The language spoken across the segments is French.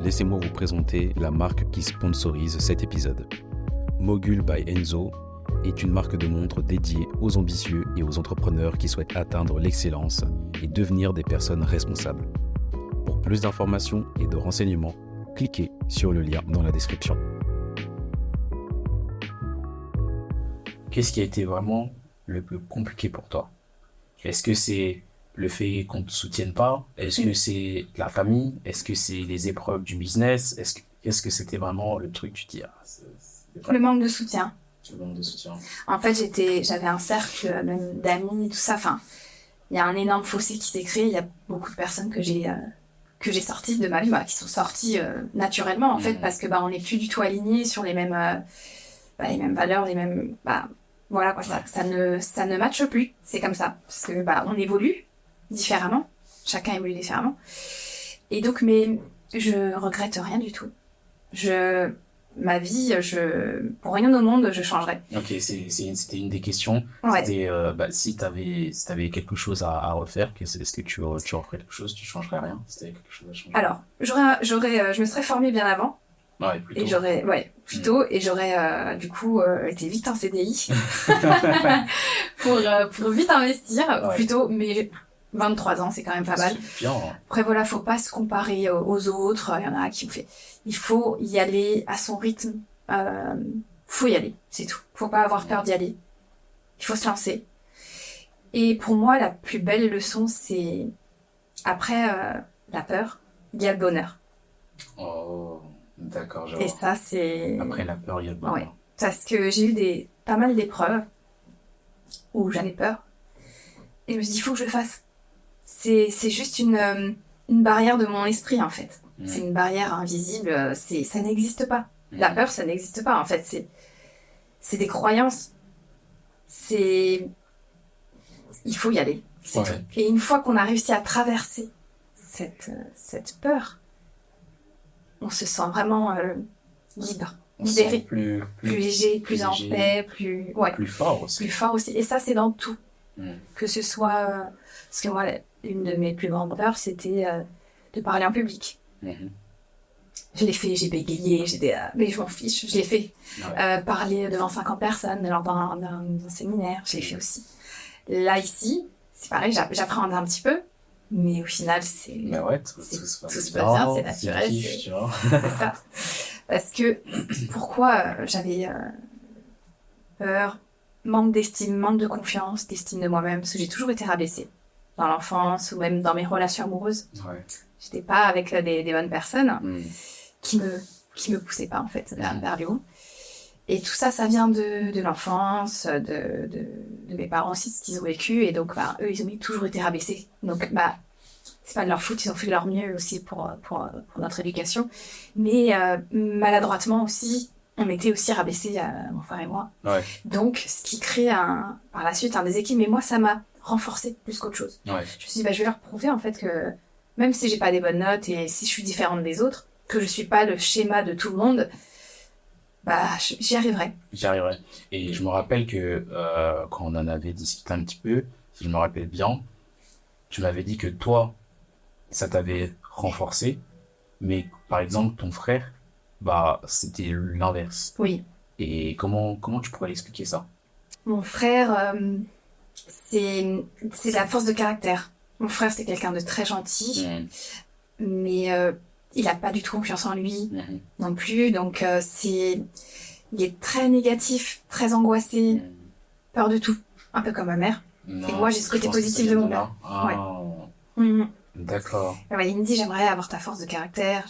laissez-moi vous présenter la marque qui sponsorise cet épisode. Mogul by Enzo est une marque de montres dédiée aux ambitieux et aux entrepreneurs qui souhaitent atteindre l'excellence et devenir des personnes responsables. Pour plus d'informations et de renseignements, cliquez sur le lien dans la description. Qu'est-ce qui a été vraiment le plus compliqué pour toi? Est-ce que c'est le fait qu'on ne te soutienne pas? Est-ce que c'est la famille? Est-ce que c'est les épreuves du business? Est-ce que c'était vraiment le truc, tu te dis, Le manque de soutien. Le manque de soutien. En fait, j'avais un cercle même d'amis, tout ça. Enfin, il y a un énorme fossé qui s'est créé. Il y a beaucoup de personnes que j'ai sorties de ma vie, qui sont sorties naturellement, en fait, parce que on n'est plus du tout alignés sur les mêmes valeurs, les mêmes... voilà, quoi, ça ne matche plus. C'est comme ça. Parce que on évolue différemment. Chacun évolue différemment. Et donc, mais je regrette rien du tout. Ma vie, pour rien au monde, je changerais. Ok, c'était une des questions. Ouais. C'était si t'avais quelque chose à refaire, est-ce que tu referais quelque chose, tu changerais rien? C'était quelque chose à changer. Alors, je me serais formée bien avant. Ouais, plutôt. Et j'aurais du coup été vite en CDI pour vite investir, plutôt, mais 23 ans, c'est quand même pas mal. C'est bien, hein. Après voilà, faut pas se comparer aux autres, il y en a qui ont fait. Il faut y aller à son rythme, faut y aller, c'est tout. Faut pas avoir peur d'y aller. Il faut se lancer. Et pour moi, la plus belle leçon, c'est après la peur, il y a le bonheur. Oh, d'accord, je vois. Et ça, c'est... Après la peur, il y a le bonheur. Ouais, parce que j'ai eu pas mal d'épreuves où j'avais peur. Et je me suis dit, il faut que je le fasse. C'est juste une barrière de mon esprit, en fait. C'est une barrière invisible, ça n'existe pas. La peur, ça n'existe pas, en fait. C'est des croyances. Il faut y aller, c'est tout. Et une fois qu'on a réussi à traverser cette peur, on se sent vraiment libre, libéré, plus léger, plus en paix, plus fort aussi. Plus fort aussi. Et ça, c'est dans tout. Que ce soit... parce que moi, une de mes plus grandes peurs, c'était de parler en public. Je l'ai fait, j'ai bégayé, mais je m'en fiche, je l'ai fait. Parler devant 50 personnes lors d'un séminaire, je l'ai fait aussi. Là, ici, c'est pareil, j'appréhende un petit peu, mais au final, Mais ouais, tout se passe bien, c'est naturel, tu vois. C'est ça. Parce que, pourquoi j'avais peur, manque d'estime, manque de confiance, d'estime de moi-même, parce que j'ai toujours été rabaissée dans l'enfance ou même dans mes relations amoureuses. Ouais. J'étais pas avec des bonnes personnes qui me poussaient pas, en fait, vers le haut. Et tout ça, ça vient de l'enfance, de mes parents aussi, ce qu'ils ont vécu. Et donc, eux, ils ont toujours été rabaissés. Donc, c'est pas de leur faute, ils ont fait de leur mieux aussi pour notre éducation. Mais maladroitement aussi, on était aussi rabaissés, mon frère et moi. Ouais. Donc, ce qui crée par la suite un déséquilibre. Mais moi, ça m'a renforcée plus qu'autre chose. Ouais. Je me suis dit, je vais leur prouver, en fait, que même si j'ai pas des bonnes notes et si je suis différente des autres, que je suis pas le schéma de tout le monde, j'y arriverai. Et je me rappelle que quand on en avait discuté un petit peu, si je me rappelle bien, tu m'avais dit que toi, ça t'avait renforcé, mais par exemple, ton frère, c'était l'inverse. Oui. Et comment tu pourrais l'expliquer ça? Mon frère, c'est la force de caractère. Mon frère, c'est quelqu'un de très gentil, mais il n'a pas du tout confiance en lui non plus. Donc, il est très négatif, très angoissé, peur de tout, un peu comme ma mère. Non, et moi, j'ai ce côté positif de mon père. Ouais. D'accord. Il me dit, j'aimerais avoir ta force de caractère,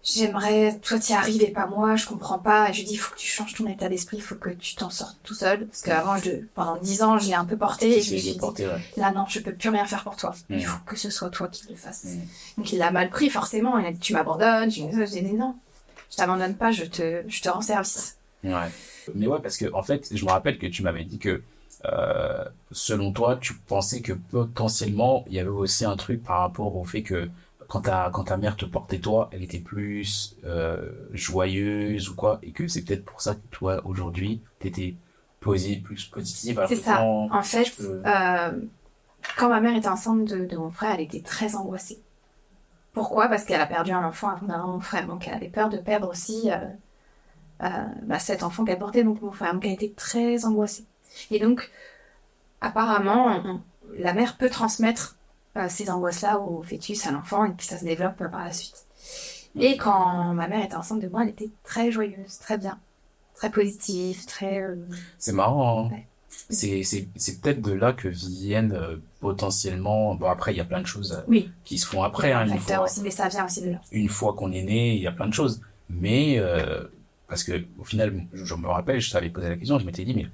j'aimerais, toi t'y arrives et pas moi, je comprends pas. Et je lui dis, il faut que tu changes ton état d'esprit, il faut que tu t'en sortes tout seul. Parce qu'avant, pendant 10 ans, je l'ai un peu porté. Et je me suis dit, là non, je peux plus rien faire pour toi. Il faut que ce soit toi qui le fasses. Donc il l'a mal pris, forcément. Il a dit, tu m'abandonnes. Je lui ai dit, non, je t'abandonne pas, je te rends service. Ouais. Mais ouais, parce que en fait, je me rappelle que tu m'avais dit que selon toi, tu pensais que potentiellement, il y avait aussi un truc par rapport au fait que quand ta mère te portait toi, elle était plus joyeuse ou quoi, et que c'est peut-être pour ça que toi, aujourd'hui, t'étais plus positive. C'est ça. En fait, quand ma mère était enceinte de mon frère, elle était très angoissée. Pourquoi? Parce qu'elle a perdu un enfant avant d'avoir mon frère. Donc, elle avait peur de perdre aussi cet enfant qu'elle portait, donc mon frère. Donc, elle était très angoissée. Et donc, apparemment, la mère peut transmettre ces angoisses-là au fœtus, à l'enfant, et que ça se développe par la suite. Et quand ma mère était enceinte de moi, elle était très joyeuse, très bien, très positive, très... C'est marrant, hein. Ouais. C'est peut-être de là que viennent potentiellement... Bon, après, il y a plein de choses Oui, qui se font après, il y a hein, un facteur aussi, mais ça vient aussi de là. une fois qu'on est né, il y a plein de choses. Mais, parce que au final, je me rappelle, je t'avais posé la question, je m'étais dit, mais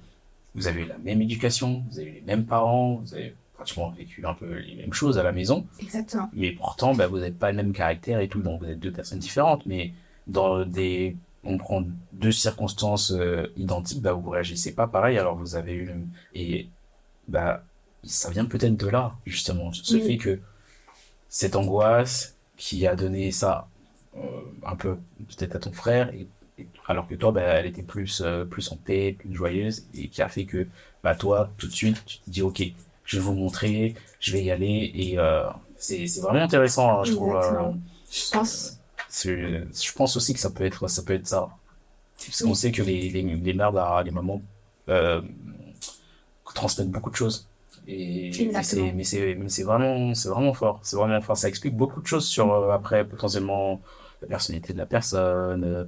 vous avez eu la même éducation, vous avez eu les mêmes parents, vous avez pratiquement vécu un peu les mêmes choses à la maison, Exactement. mais pourtant, bah, vous n'avez pas le même caractère et tout, donc vous êtes deux personnes différentes, mais dans des, on prend deux circonstances identiques, bah, vous réagissez pas pareil, alors vous avez eu et, bah, ça vient peut-être de là, justement, ce fait que cette angoisse qui a donné ça, un peu, peut-être à ton frère, alors que toi, bah, elle était plus en paix, plus joyeuse, et qui a fait que, bah, toi, tout de suite, tu te dis, ok, je vais vous montrer, je vais y aller, et c'est vraiment intéressant, hein, je trouve. Exactement. Je pense. Je pense aussi que ça peut être ça. Parce qu'on sait que les mères, les mamans, euh, transmettent beaucoup de choses. Exactement. Mais c'est vraiment fort. C'est vraiment fort. Ça explique beaucoup de choses sur, après, potentiellement, la personnalité de la personne,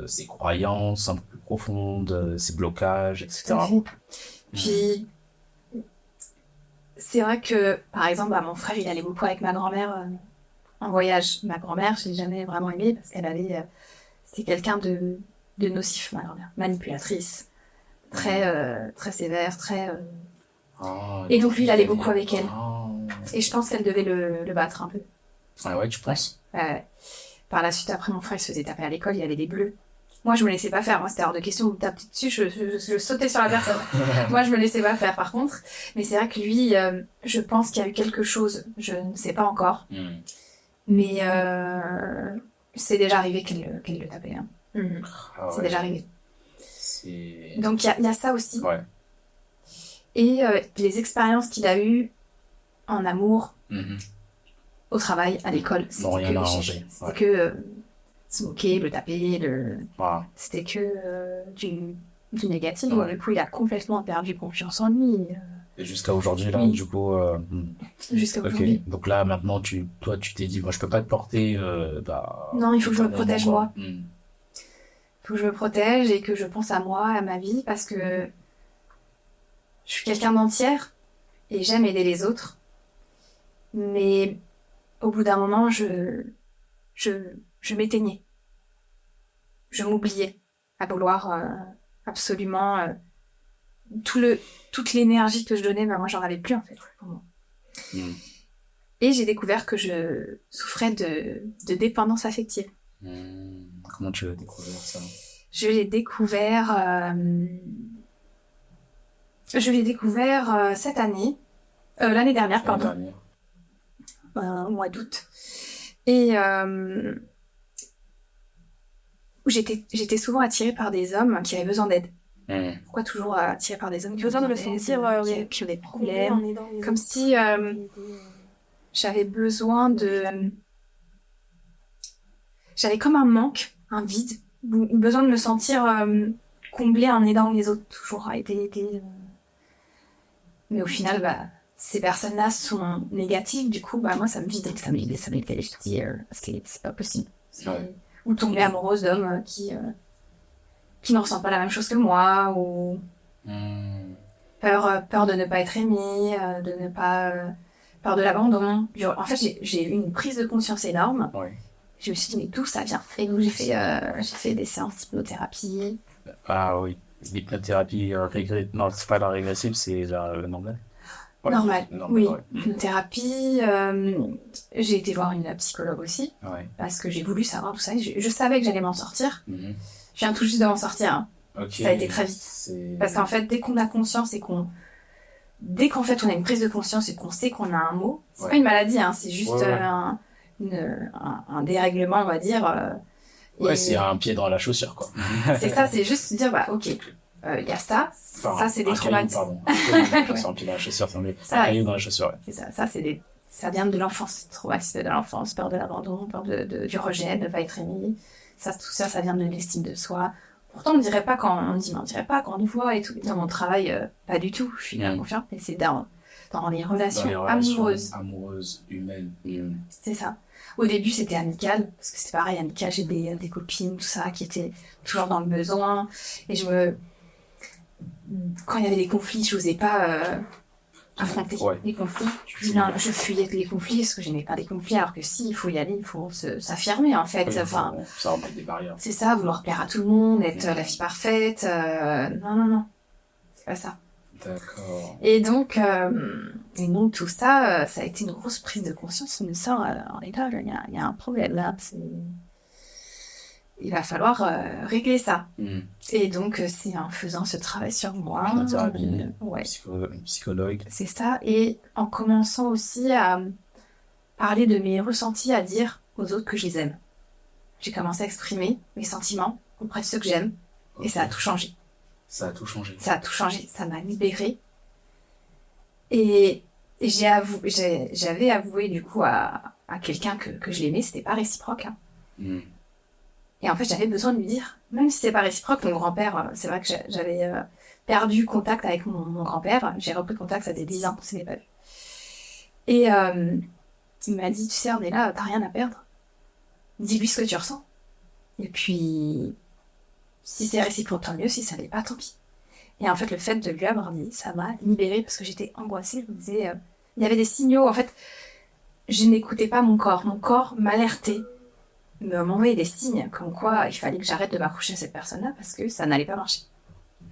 ses croyances un peu plus profondes, ses blocages, Tout à etc. fait. Puis, c'est vrai que, par exemple, mon frère, il allait beaucoup avec ma grand-mère en voyage. Ma grand-mère, je l'ai jamais vraiment aimée parce qu'elle avait... c'était quelqu'un de nocif, ma grand-mère. Manipulatrice. Très sévère, très... Ah, Et donc, lui, il allait beaucoup avec elle. Ah, Et je pense qu'elle devait le battre un peu. ah ouais, tu penses? Par la suite, après, mon frère, il se faisait taper à l'école, il y avait des bleus. Moi, je me laissais pas faire. Moi, c'était hors de question de taper dessus, je sautais sur la personne. Moi, je me laissais pas faire, par contre. Mais c'est vrai que lui, je pense qu'il y a eu quelque chose, je ne sais pas encore. Mais c'est déjà arrivé qu'elle le tapait. Hein. Ah C'est ouais. déjà arrivé. C'est... Donc, il y a ça aussi. Ouais. Et les expériences qu'il a eues en amour, au travail, à l'école, c'était Non, rien que à l'échec. arranger. C'était Ouais. que se moquer, le taper, Voilà. c'était que du négatif. Ouais. Du coup, il a complètement perdu confiance en lui. Et jusqu'à aujourd'hui, là, Oui. du coup, Jusqu'à ok. aujourd'hui. Donc là, maintenant, toi, tu t'es dit, moi, je peux pas te porter, Non, il faut que je me éternellement, protège quoi. moi. Il faut que je me protège et que je pense à moi, à ma vie, parce que je suis quelqu'un d'entière et j'aime aider les autres. Mais au bout d'un moment, je m'éteignais. Je m'oubliais à vouloir absolument toute l'énergie que je donnais, ben moi j'en avais plus en fait. Pour moi. Et j'ai découvert que je souffrais de dépendance affective. Comment tu as découvert ça? Je l'ai découvert cette année, l'année dernière, pardon. L'année dernière. Au mois d'août. Et j'étais souvent attirée par des hommes qui avaient besoin d'aide. Pourquoi toujours attirée par des hommes qui avaient besoin de me sentir qui ont des problèmes, comme si j'avais besoin de... J'avais comme un manque, un vide, besoin de me sentir comblée en aidant les autres, toujours à aider. Mais au final, ces personnes-là sont négatives, du coup, moi, ça me vide, ça me fait dire, c'est pas possible. Ouais. Ou tomber amoureuse d'hommes qui ne ressentent pas la même chose que moi, ou peur de ne pas être aimée, peur de l'abandon. En fait, j'ai eu une prise de conscience énorme. Ouais. Je me suis dit, mais d'où ça vient? Et donc, j'ai fait des séances d'hypnothérapie. Ah oui, l'hypnothérapie non, c'est pas la régressive, c'est la normale. Ouais. Normal, oui. Ouais. Hypnothérapie. J'ai été voir une psychologue aussi, parce que j'ai voulu savoir tout ça. Je savais que j'allais m'en sortir. Je viens tout juste de m'en sortir. Hein. Okay. Ça a été très vite. Parce qu'en fait, dès qu'on a conscience et dès qu'en fait on a une prise de conscience et qu'on sait qu'on a un mot, c'est pas une maladie, hein, c'est juste un dérèglement, on va dire. C'est un pied dans la chaussure, quoi. C'est ça, c'est juste se dire, ok, il y a ça, ça c'est des traumatismes. Pardon, c'est un pied dans la chaussure, c'est un caillou dans la chaussure. Ouais. C'est ça, c'est ça vient de l'enfance, traumatisme de l'enfance, peur de l'abandon, peur du rejet, de ne pas être aimé. Ça, tout ça, ça vient de l'estime de soi. Pourtant, on ne dirait pas quand on dit, mais on dirait pas quand on nous voit et tout. Dans mon travail, pas du tout. Je suis bien confiante, mais c'est dans les relations amoureuses, humaines. C'est ça. Au début, c'était amical, parce que c'est pareil, amical, j'ai des copines, tout ça, qui étaient toujours dans le besoin. Et quand il y avait des conflits, je n'osais pas affronter les conflits. Je fuyais les conflits parce que je n'aimais pas les conflits, alors que si, il faut y aller, il faut s'affirmer, en fait. Ça remet des barrières. C'est ça, vouloir plaire à tout le monde, être la fille parfaite. Non. C'est pas ça. D'accord. Et donc tout ça, ça a été une grosse prise de conscience. On me sort, on est là, il y a un problème là. Il va falloir régler ça. Et donc, c'est en faisant ce travail sur moi. Psychologue. C'est ça. Et en commençant aussi à parler de mes ressentis, à dire aux autres que je les aime. J'ai commencé à exprimer mes sentiments auprès de ceux que j'aime. Okay. Et ça a tout changé. Ça a tout changé. Ça m'a libérée. Et j'avais avoué du coup à quelqu'un que je l'aimais, c'était pas réciproque. Hein. Et en fait, j'avais besoin de lui dire, même si c'est pas réciproque, mon grand-père, c'est vrai que j'avais perdu contact avec mon grand-père. J'ai repris contact, ça faisait 10 ans qu'on s'était pas vu. Et il m'a dit, tu sais, on est là, t'as rien à perdre. Dis-lui ce que tu ressens. Et puis, si c'est réciproque, tant mieux. Si ça l'est pas, tant pis. Et en fait, le fait de lui avoir dit, ça m'a libérée parce que j'étais angoissée. Je me disais, il y avait des signaux. En fait, je n'écoutais pas mon corps. Mon corps m'alertait, m'envoyait des signes comme quoi il fallait que j'arrête de m'accrocher à cette personne-là parce que ça n'allait pas marcher.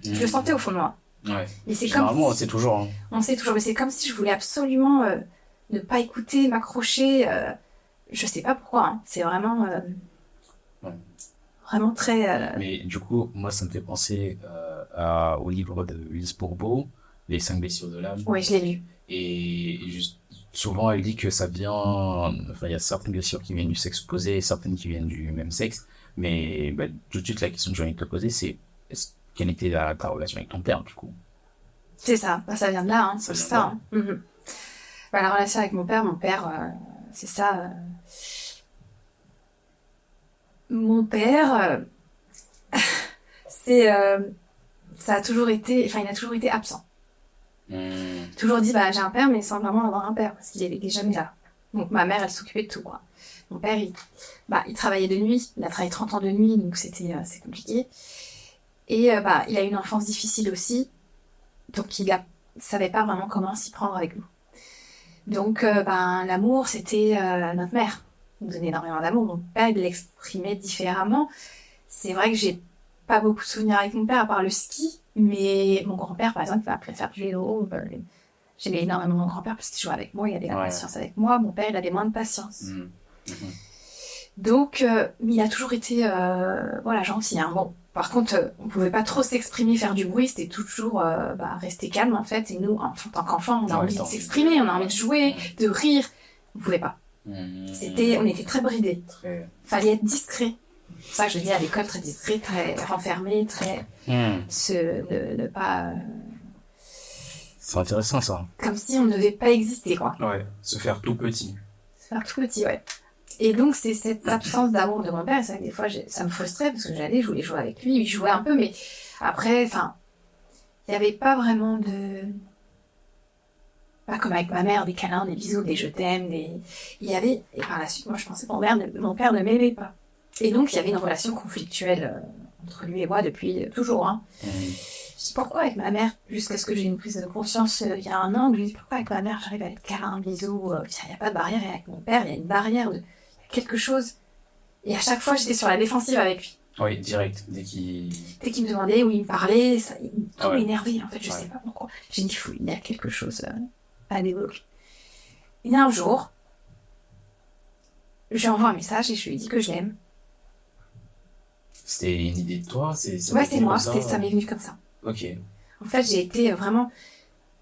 Je le sentais au fond de moi. Ouais. Et c'est généralement, comme on sait toujours. Hein. On sait toujours, mais c'est comme si je voulais absolument ne pas écouter, m'accrocher. Je sais pas pourquoi. Hein. C'est vraiment, vraiment très. Mais du coup, moi, ça me fait penser au livre de Lise Bourbeau, Les 5 blessures de l'âme. Oui, je l'ai lu. Et juste, souvent, elle dit que ça vient. Enfin, il y a certaines blessures qui viennent du sexe opposé et certaines qui viennent du même sexe. Mais tout de suite, la question que j'ai envie de te poser, c'est quelle était ta relation avec ton père, du coup? C'est ça, ça vient de là, hein. C'est ça. Hein. Mm-hmm. La relation avec mon père, c'est ça. Mon père, ça a toujours été, il a toujours été absent. Toujours dit, j'ai un père, mais sans vraiment avoir un père, parce qu'il était jamais là. Donc ma mère, elle s'occupait de tout, quoi. Mon père, il travaillait de nuit, il a travaillé 30 ans de nuit, donc c'est compliqué. Et il a eu une enfance difficile aussi, donc il savait pas vraiment comment s'y prendre avec nous. Donc l'amour, c'était notre mère. Il nous donnait énormément d'amour. Mon père, il l'exprimait différemment. C'est vrai que j'ai pas beaucoup de souvenirs avec mon père, à part le ski, mais mon grand-père, par exemple, il m'a faire du vélo. J'aimais énormément mon grand-père parce qu'il jouait avec moi, il avait la patience avec moi. Mon père, il avait moins de patience. Donc, il a toujours été gentil. Hein. Bon, par contre, on pouvait pas trop s'exprimer, faire du bruit, c'était toujours rester calme en fait. Et nous, en tant qu'enfants, on a envie de s'exprimer, on a envie de jouer, de rire. On pouvait pas. On était très bridés. Fallait être discret. C'est ça que je dis à l'école, très discret, très renfermé, très ne pas. C'est intéressant ça. Comme si on ne devait pas exister, quoi. Ouais, se faire tout petit. Ouais. Et donc, c'est cette absence d'amour de mon père. C'est vrai que des fois, ça me frustrait parce que je voulais jouer avec lui. Il jouait un peu, mais après, il n'y avait pas vraiment pas comme avec ma mère, des câlins, des bisous, des je t'aime, et par la suite, moi, je pensais que mon père ne m'aimait pas. Et donc, il y avait une relation conflictuelle entre lui et moi depuis toujours. Hein. Je dis pourquoi avec ma mère, jusqu'à ce que j'ai une prise de conscience il y a 1 an, je dis pourquoi avec ma mère, j'arrive à être câlin, bisous, il n'y a pas de barrière, et avec mon père, il y a une barrière de quelque chose. Et à chaque fois, j'étais sur la défensive avec lui. Oui, direct. Dès qu'il me demandait ou il me parlait, tout m'énervait. En fait, je sais pas pourquoi. J'ai dit, il y a quelque chose à débloquer. Et un jour, je lui envoie un message et je lui dis que je l'aime. C'était une idée de toi? Ouais, c'est moi. Ça m'est venu comme ça. Ok. En fait, j'ai été vraiment...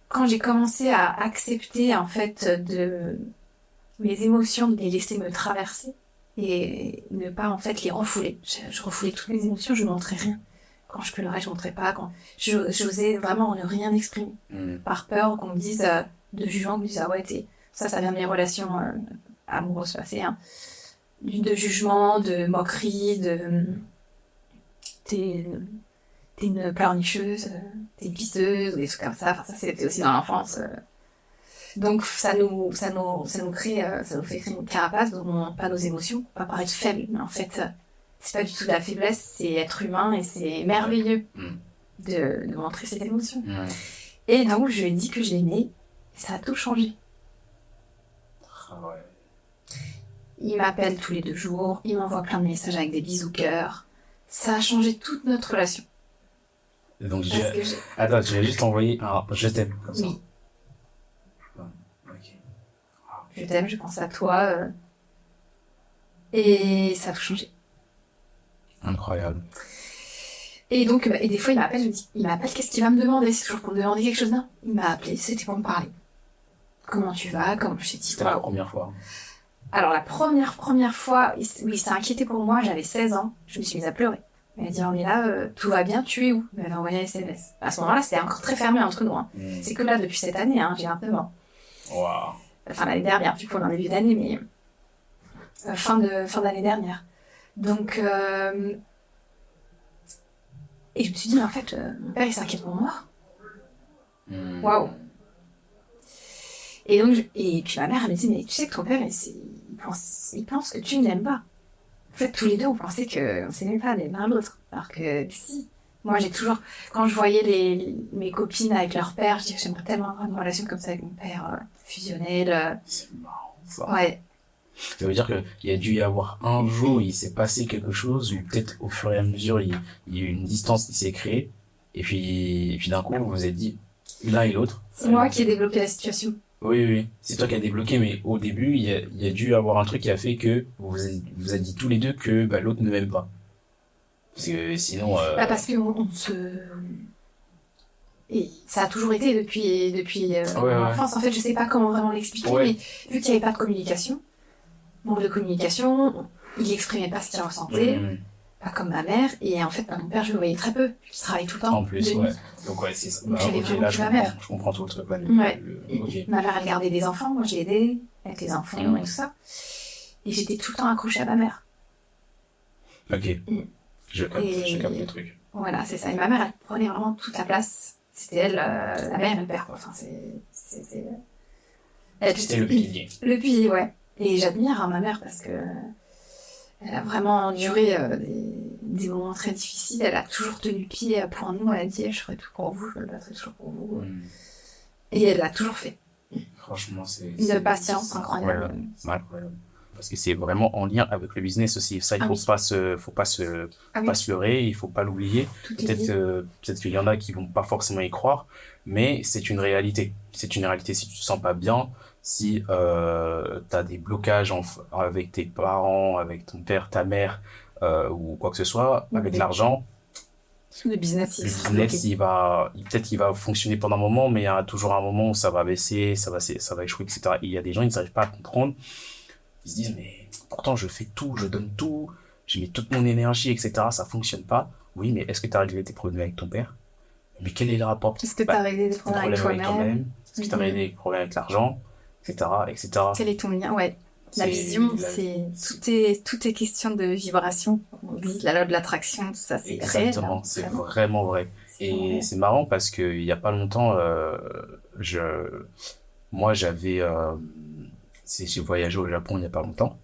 Quand j'ai commencé à accepter, en fait, de mes émotions, de les laisser me traverser et ne pas, en fait, les refouler. Je refoulais toutes mes émotions, je ne montrais rien. Quand je pleurais, je ne montrais pas. Quand j'osais vraiment ne rien exprimer. Par peur qu'on me dise, de jugement, qu'on me dise, ah ouais, Ça vient de mes relations amoureuses passées, hein. De jugement, de moquerie, t'es une pleurnicheuse, t'es une pisseuse, ou des trucs comme ça. Enfin, ça, c'était aussi dans l'enfance. Donc, ça nous crée, ça nous fait créer une carapace dont on montre pas nos émotions, pas paraître faible, mais en fait, c'est pas du tout de la faiblesse, c'est être humain et c'est merveilleux de montrer cette émotion. Et donc, je lui ai dit que je l'aimais, et ça a tout changé. Il m'appelle tous les 2 jours, il m'envoie plein de messages avec des bisous cœur. Ça a changé toute notre relation. Donc, attends, tu vas juste envoyer un je t'aime comme ça. Oui. Okay. Je t'aime, je pense à toi. Et ça a tout changé. Incroyable. Et donc, et des fois, il m'appelle, qu'est-ce qu'il va me demander? C'est toujours pour me demander quelque chose, non? Il m'a appelé, c'était pour me parler. Comment tu vas? Comment je t'ai dit? C'était la première fois. Alors, la première fois, il s'est inquiété pour moi, j'avais 16 ans, je me suis mise à pleurer. Il m'a dit, on est là, tout va bien, tu es où? Il m'avait envoyé un SMS. À ce moment-là, c'était encore très fermé entre nous. Hein. C'est que là, depuis cette année, hein, j'ai 29 ans. Waouh. Enfin, l'année dernière, du coup, on est en début d'année, mais fin d'année dernière. Donc, et je me suis dit, mais en fait, mon père, il s'inquiète pour moi. Waouh. Et donc, et puis ma mère, elle me dit, mais tu sais que ton père, il pense que tu ne l'aimes pas. En fait, tous les deux, on pensait qu'on s'aimait pas l'un l'autre. Alors que si. Moi, j'ai toujours, quand je voyais mes copines avec leur père, je disais, j'aimerais tellement avoir une relation comme ça avec mon père, fusionnelle. C'est marrant, ça. Ouais. Ça veut dire qu'il y a dû y avoir un jour où il s'est passé quelque chose, ou peut-être au fur et à mesure, il y a eu une distance qui s'est créée, et puis d'un coup, vous vous êtes dit, l'un et l'autre. C'est moi qui ai débloqué la situation. Oui. C'est toi qui as débloqué, mais au début, il y a dû avoir un truc qui a fait que vous vous êtes dit tous les deux que l'autre ne m'aime pas. Parce que sinon... parce qu'on se... Et ça a toujours été depuis l'enfance. En fait, je sais pas comment vraiment l'expliquer, mais vu qu'il n'y avait pas de communication, manque de communication, il exprimait pas ce qu'il ressentait, pas comme ma mère, et en fait, mon père, je le voyais très peu, il travaillait tout le temps. En plus, ouais. Donc c'est ça. Donc j'avais vraiment que ma mère. Je comprends tout le truc. Ouais. Ma mère, elle gardait des enfants, moi, j'ai aidé avec les enfants et tout ça. Et j'étais tout le temps accrochée à ma mère. Ok. Je capte le truc. Voilà, c'est ça. Et ma mère, elle prenait vraiment toute la place. C'était elle, la mère et le père, quoi. Enfin, c'était le pilier. Le pilier, ouais. Et j'admire ma mère parce que elle a vraiment enduré des moments très difficiles. Elle a toujours tenu pied pour nous. Elle a dit, je ferai tout pour vous, je me battrai toujours pour vous. Et elle l'a toujours fait. Franchement, c'est une patience incroyable. Incroyable. Parce que c'est vraiment en lien avec le business aussi. Ça, il faut pas se leurrer, il faut pas l'oublier. Peut-être qu'il y en a qui vont pas forcément y croire, mais c'est une réalité. C'est une réalité. Si tu te sens pas bien, si t'as des blocages avec tes parents, avec ton père, ta mère, ou quoi que ce soit, avec l'argent, le business, peut-être qu'il va fonctionner pendant un moment, mais il y a toujours un moment où ça va baisser, ça va échouer, etc. Et il y a des gens, ils n'arrivent pas à comprendre. Ils se disent, mais pourtant, je fais tout, je donne tout, je mets toute mon énergie, etc. Ça fonctionne pas. Oui, mais est-ce que tu as réglé tes problèmes avec ton père? Mais quel est le rapport? Est-ce que tu as réglé des problèmes avec toi-même? Est-ce que tu as réglé des problèmes avec l'argent, etc., etc. Quel est ton lien? Ouais. La vision, tout est question de vibration. On dit la loi de l'attraction, tout ça, c'est réel. Exactement, c'est vraiment vrai. Et c'est marrant parce qu'il y a pas longtemps, moi j'avais, j'ai voyagé au Japon il y a pas longtemps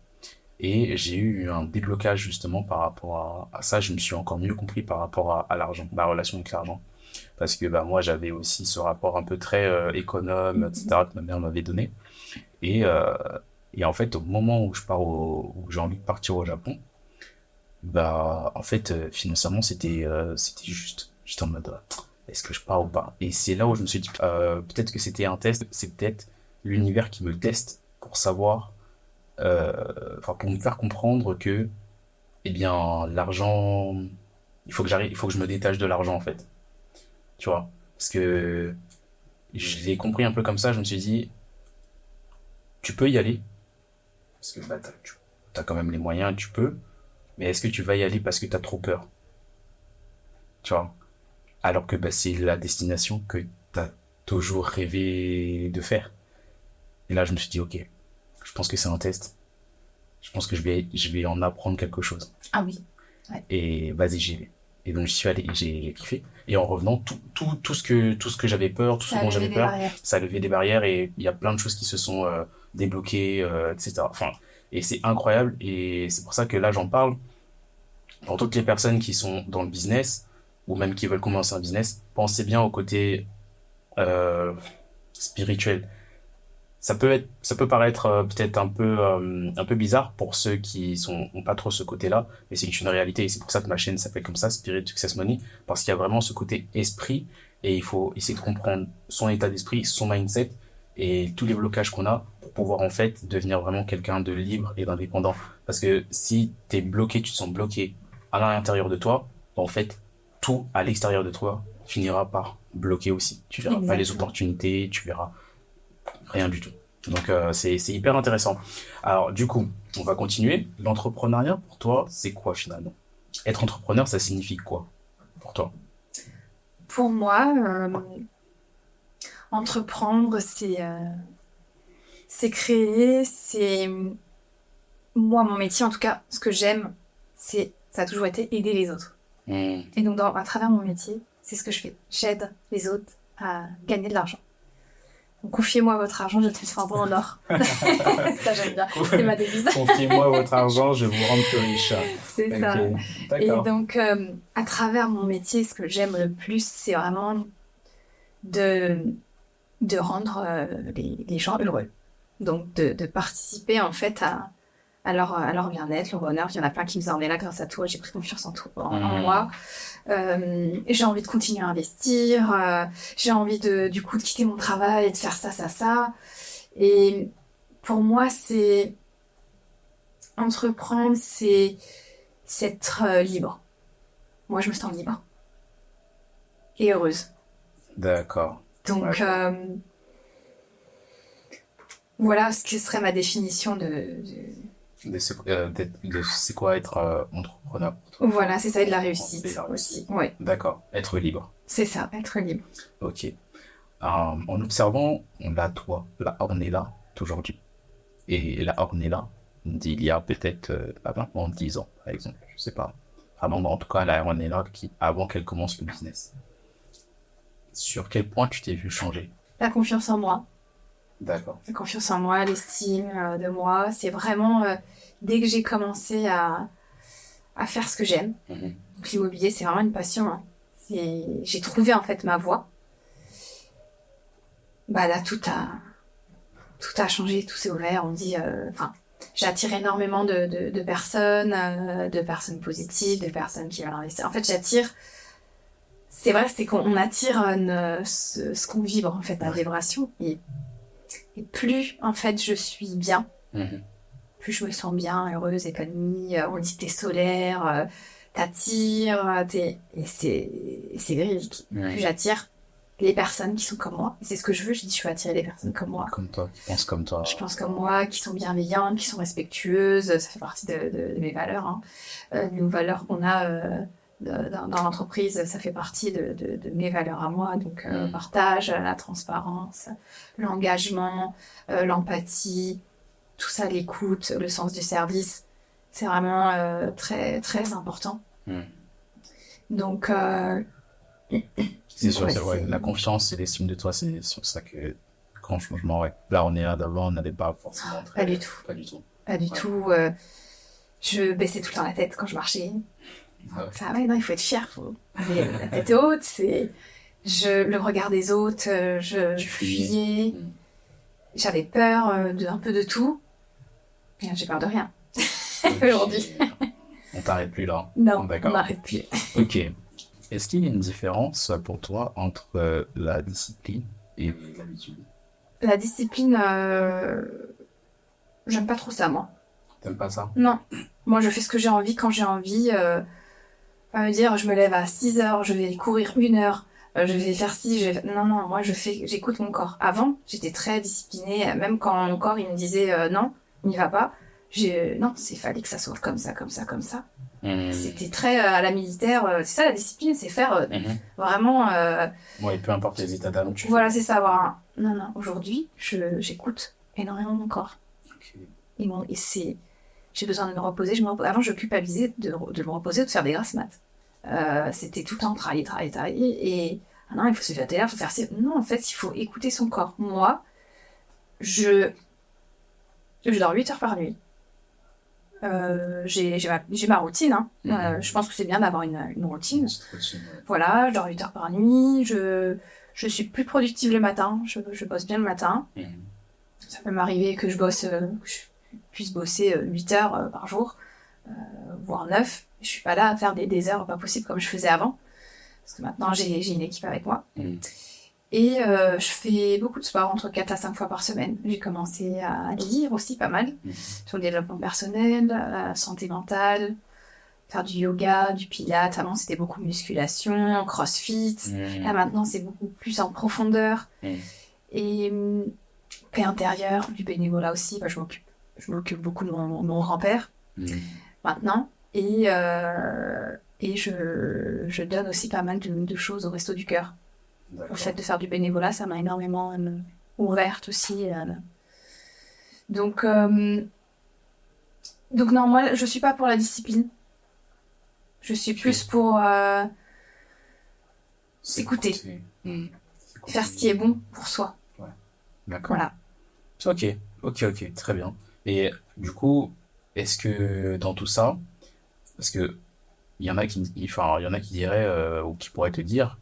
et j'ai eu un déblocage justement par rapport à ça. Je me suis encore mieux compris par rapport à l'argent, ma relation avec l'argent. Parce que moi j'avais aussi ce rapport un peu très économe, etc. que ma mère m'avait donné. Et en fait, au moment où où j'ai envie de partir au Japon, en fait, financièrement, c'était juste. J'étais en mode, est-ce que je pars ou pas? Et c'est là où je me suis dit, peut-être que c'était un test, c'est peut-être l'univers qui me teste pour savoir, pour me faire comprendre que, eh bien, l'argent, il faut que je me détache de l'argent, en fait. Tu vois? Parce que je l'ai compris un peu comme ça, je me suis dit, tu peux y aller. Parce que t'as quand même les moyens, tu peux. Mais est-ce que tu vas y aller parce que t'as trop peur? Tu vois? Alors que c'est la destination que t'as toujours rêvé de faire. Et là, je me suis dit, ok, je pense que c'est un test. Je pense que je vais en apprendre quelque chose. Ah oui. Ouais. Et vas-y, j'y vais. Et donc, j'y suis allé, j'ai kiffé. Et en revenant, tout ce que j'avais peur, tout ce Ça a dont levé j'avais des peur, barrières. ça a levé des barrières et il y a plein de choses qui se sont débloquées, etc. Enfin, et c'est incroyable. Et c'est pour ça que là, j'en parle. Pour toutes les personnes qui sont dans le business, ou même qui veulent commencer un business, pensez bien au côté euh, spirituel. Ça peut paraître peut-être un peu bizarre pour ceux qui ont pas trop ce côté-là, mais c'est une réalité et c'est pour ça que ma chaîne s'appelle comme ça, Spirit Success Money, parce qu'il y a vraiment ce côté esprit et il faut essayer de comprendre son état d'esprit, son mindset et tous les blocages qu'on a pour pouvoir en fait devenir vraiment quelqu'un de libre et d'indépendant. Parce que si t'es bloqué, tu te sens bloqué à l'intérieur de toi, en fait, tout à l'extérieur de toi finira par bloquer aussi. Tu verras pas les Exactement. opportunités, tu verras rien du tout. Donc c'est hyper intéressant. Alors du coup, on va continuer. L'entrepreneuriat pour toi, c'est quoi finalement? Être entrepreneur, ça signifie quoi pour toi? Pour moi, entreprendre, c'est créer, c'est moi mon métier en tout cas. Ce que j'aime, ça a toujours été aider les autres. Hmm. Et donc à travers mon métier, c'est ce que je fais. J'aide les autres à gagner de l'argent. Donc, confiez-moi votre argent, je le transformerai en or. Ça j'aime bien. C'est ma devise. Confiez-moi votre argent, je vous rends plus riche. C'est ça. Ok, Et d'accord. donc, à travers mon métier, ce que j'aime le plus, c'est vraiment de, de rendre les gens heureux. Donc, de participer en fait à leur bien-être, leur bonheur. Il y en a plein qui me disent, on est là grâce à toi, j'ai pris confiance en moi. J'ai envie de continuer à investir. J'ai envie du coup, de quitter mon travail et de faire ça, ça, ça. Et pour moi, c'est entreprendre, c'est être libre. Moi, je me sens libre et heureuse. D'accord. Donc, Ouais. voilà ce que serait ma définition C'est quoi être entrepreneur pour toi? Voilà, c'est ça, et de la Et réussite la aussi. réussite. Oui, D'accord. Être libre. c'est ça, être libre. Ok. En observant la Ornella d'aujourd'hui, et la Ornella d'il y a peut-être pas maintenant 10 ans, par exemple, je sais pas. Avant, en tout cas, la Ornella avant qu'elle commence le business. Sur quel point tu t'es vu changer? La confiance en moi. D'accord. La confiance en moi, l'estime de moi. C'est vraiment, dès que j'ai commencé à faire ce que j'aime. Mhm. Donc, l'immobilier, c'est vraiment une passion. Hein. J'ai trouvé en fait ma voie. Bah là, tout a changé, tout s'est ouvert. On dit, enfin, j'attire énormément de personnes positives, de personnes qui veulent investir. En fait, j'attire. C'est vrai, c'est qu'on attire ce qu'on vibre en fait, la vibration. Et plus en fait je suis bien, Mhm. plus je me sens bien, heureuse, épanouie. On dit t'es solaire, t'attires, et c'est véridique. Ouais. Plus j'attire les personnes qui sont comme moi. Et c'est ce que je veux. Je dis je veux attirer des personnes comme moi. Comme toi, qui pense comme toi. Je pense comme moi, qui sont bienveillantes, qui sont respectueuses. Ça fait partie de mes valeurs. Hein. Nos valeurs qu'on a dans l'entreprise, ça fait partie de mes valeurs à moi. Donc, partage, la transparence, l'engagement, l'empathie, tout ça, l'écoute, le sens du service. C'est vraiment très, très important. Mm. Donc, C'est sûr, ouais, c'est vrai. c'est- La confiance et l'estime de toi, c'est sur ça que grand changement, ouais. Là, on est là d'avant, on n'allait pas forcément Pas du tout. Pas du tout. Pas du Ouais. tout. Je baissais tout le temps la tête quand je marchais. Ah ouais. Ça, ouais, non, il faut être fier. Faut avoir la tête haute. Le regard des autres, je fuyais. Mm. J'avais peur un peu de tout. Et j'ai peur de rien. Aujourd'hui. On t'arrête plus là. Non, D'accord. on n'arrête plus. Ok. Est-ce qu'il y a une différence pour toi entre la discipline et l'habitude? La discipline, j'aime pas trop ça, moi. T'aimes pas ça? Non. Moi, je fais ce que j'ai envie quand j'ai envie. Pas me dire, je me lève à 6 heures, je vais courir 1 heure, je vais faire ci, Non, non, moi, j'écoute mon corps. Avant, j'étais très disciplinée, même quand mon corps, il me disait, non, n'y va pas. Non, fallait que ça soit comme ça, comme ça, comme ça. C'était très à la militaire. C'est ça, la discipline, c'est faire vraiment... Ouais, peu importe les états d'âme, tu Voilà, c'est ça. Voilà. Non, non, aujourd'hui, j'écoute énormément mon corps. Ok. Et j'ai besoin de me reposer. Avant, je culpabilisais de me reposer ou de faire des grasses mat. C'était tout le temps travailler. Et non, il faut se jeter là, il faut faire ci. Non, en fait, il faut écouter son corps. Moi, je dors 8 heures par nuit. J'ai ma routine. Hein. Je pense que c'est bien d'avoir une routine. Voilà, je dors 8 heures par nuit. Je suis plus productive le matin. Je bosse bien le matin. Ça peut m'arriver que je puisse bosser 8 heures par jour, voire 9. Je suis pas là à faire des heures pas possibles comme je faisais avant. Parce que maintenant, j'ai une équipe avec moi. Et je fais beaucoup de sport, entre 4 à 5 fois par semaine. J'ai commencé à lire aussi pas mal, sur le développement personnel, la santé mentale, faire du yoga, du pilates. Avant, c'était beaucoup musculation, crossfit. Là, maintenant, c'est beaucoup plus en profondeur. Et paix intérieure, du bénévolat aussi. Bah, je m'occupe beaucoup de mon grand-père, maintenant. Et je donne aussi pas mal de choses au Resto du Cœur. Le fait de faire du bénévolat, ça m'a énormément ouverte aussi. Donc non, moi, je suis pas pour la discipline. Je suis plus pour s'écouter. Faire ce qui est bon pour soi. Ouais. D'accord. Voilà. Ok, très bien. Et du coup, est-ce que dans tout ça, parce que il y en a qui diraient ou qui pourraient te dire,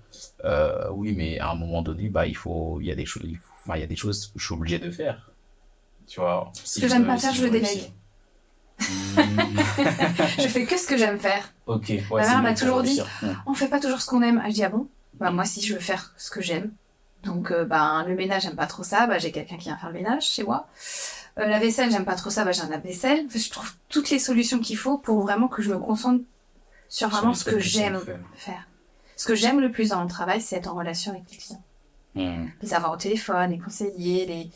oui, mais à un moment donné, bah il y a des choses, il y a des choses que je suis obligé de faire. Tu vois. Ce que j'aime pas faire, je le délègue. Je fais que ce que j'aime faire. Ok. Ouais, ma mère m'a toujours dit, on fait pas toujours ce qu'on aime. Je dis, ah bon? Bah moi, si je veux faire ce que j'aime. Donc, le ménage, j'aime pas trop ça. Bah, j'ai quelqu'un qui vient faire le ménage chez moi. La vaisselle, j'aime pas trop ça. Bah, j'ai un lave-vaisselle. Enfin, je trouve toutes les solutions qu'il faut pour vraiment que je me concentre sur vraiment ce que j'aime faire. Ce que j'aime le plus dans mon travail, c'est être en relation avec les clients. Les avoir au téléphone, les conseiller,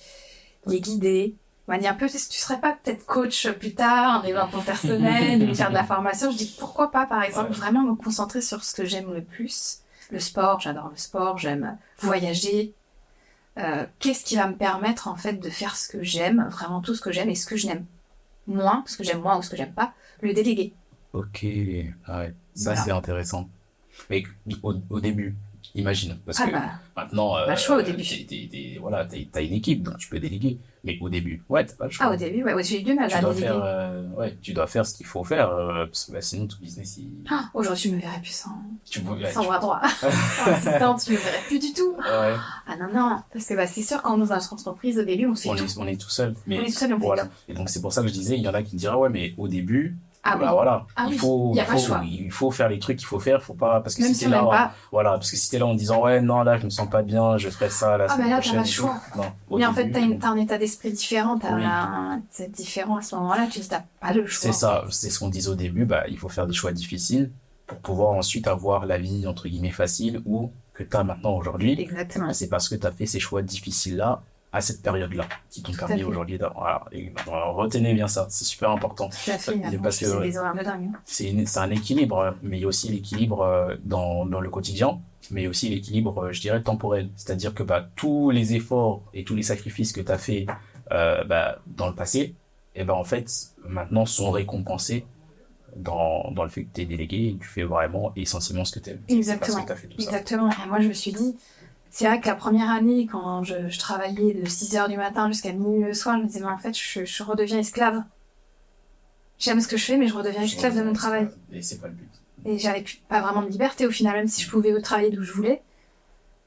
les guider. On m'a dit un peu, tu serais pas peut-être coach plus tard, en développement personnel, faire de la formation. Je dis, pourquoi pas, par exemple, vraiment me concentrer sur ce que j'aime le plus. Le sport, j'adore le sport, j'aime voyager. Qu'est-ce qui va me permettre, en fait, de faire ce que j'aime, vraiment tout ce que j'aime et ce que je n'aime moins, ce que j'aime moins ou ce que j'aime pas, le déléguer. Ok, ah ouais, ça c'est intéressant. Mais au début, imagine, parce que maintenant, le choix au début. Voilà, t'as une équipe, donc tu peux déléguer. Mais au début, ouais, t'as pas le choix. Ah, au début, ouais, j'ai eu du mal à déléguer. Tu dois faire ce qu'il faut faire, parce que sinon tout business, aujourd'hui, je me verrais plus sans bras droit. Sans assistante, je me verrais plus du tout. Ouais. Ah non, parce que c'est sûr, quand on est dans une entreprise, au début, on fait tout. On est tout seul. On est tout seul, on fait tout. Et donc c'est pour ça que je disais, il y en a qui me diraient, ouais, mais au début, il faut faire les trucs qu'il faut faire, faut pas, parce que même si t'es là, parce que si t'es là en disant, ouais, non, là, je me sens pas bien, je ferai ça, là, mais là, t'as pas le choix. Mais en fait, t'as un état d'esprit différent, c'est différent à ce moment-là, tu t'as pas le choix. C'est ça, c'est ce qu'on disait au début, il faut faire des choix difficiles pour pouvoir ensuite avoir la vie, entre guillemets, facile ou que t'as maintenant aujourd'hui. Exactement. C'est parce que t'as fait ces choix difficiles-là à cette période-là, qui t'ont permis aujourd'hui retenez bien ça, c'est super important. Tout à fait, parce que c'est des horaires de dingue. C'est un équilibre, mais il y a aussi l'équilibre dans le quotidien, mais aussi l'équilibre, je dirais, temporel. C'est-à-dire que tous les efforts et tous les sacrifices que tu as fait dans le passé, en fait, maintenant sont récompensés dans le fait que tu es délégué et tu fais vraiment essentiellement ce que tu aimes. Exactement. Parce que t'as fait tout ça. Exactement. Et moi, je me suis dit, c'est vrai que la première année, quand je travaillais de 6h du matin jusqu'à minuit le soir, je me disais, mais en fait, je redeviens esclave. J'aime ce que je fais, mais je redeviens esclave de mon travail. Et c'est pas le but. Et j'avais pas vraiment de liberté au final, même si je pouvais travailler d'où je voulais.